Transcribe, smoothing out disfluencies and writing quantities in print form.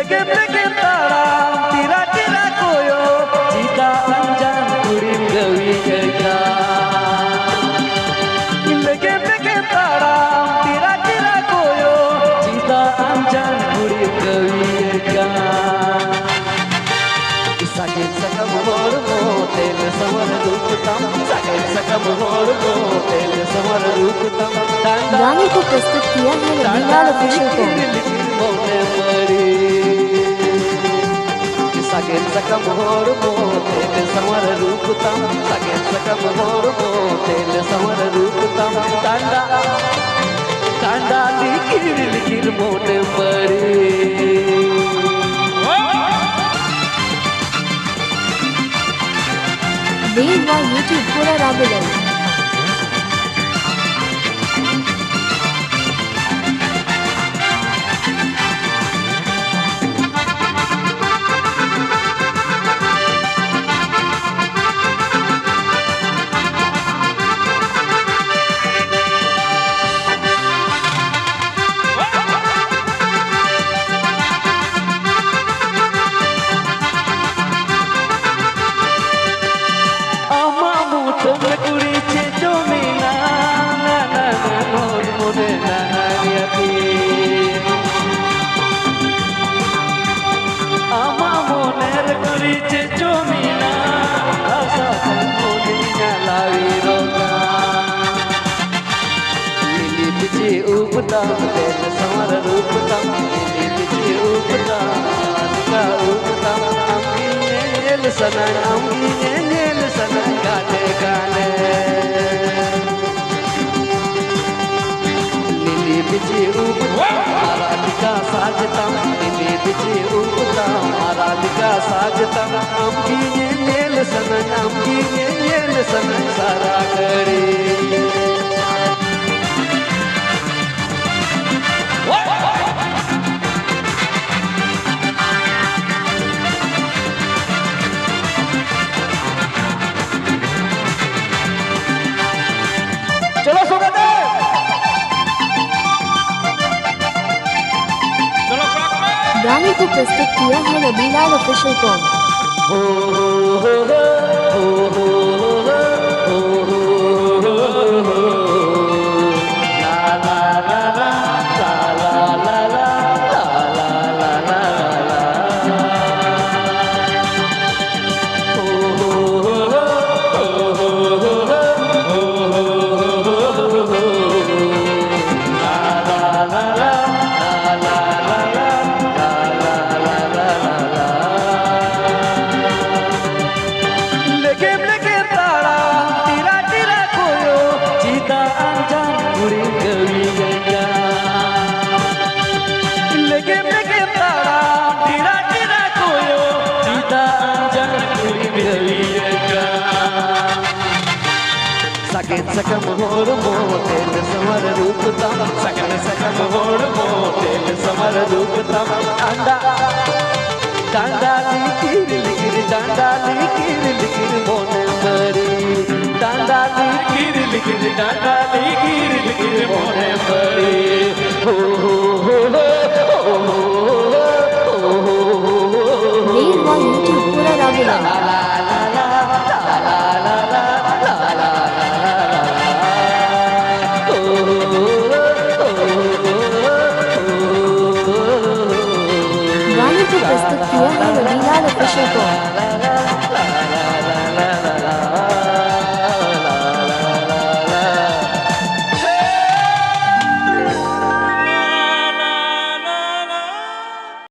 लेके लेके तारा तिरा तिरा कोयो चिता अंजान कुड़ी गवी गया लेके लेके तारा तिरा तिरा कोयो चिता अंजान कुड़ी गवी गया sakit sakam hor mo tel samar rukutam sakit sakam hor mo tel samar rukutam गाने को प्रस्तुत किया है रबीलाल ऑफिशियल को sakit sakam hor mo tel samar rukutam sakit sakam hor mo tel samar rukutam tanda tanda likir likir mone pare देव व YouTube पूरा राबुलर Uptam tel samar ruputam lili uptam ka uptam amgil sanan gane gane lili biji uptam aradika sajtam lili biji uptam aradika sajtam amgil sanan sara kare गाने को प्रस्तुत किया है रबीलाल official को sakit sakam hor mo tel samar ruputam sakit sakam hor mo tel samar ruputam tanda tanda likir likir tanda likir likir mone mari tanda likir likir tanda likir likir mone mari ho ho ho देव व YouTube पूरा राबुलर गाने को प्रस्तुत किया है रबीलाल official को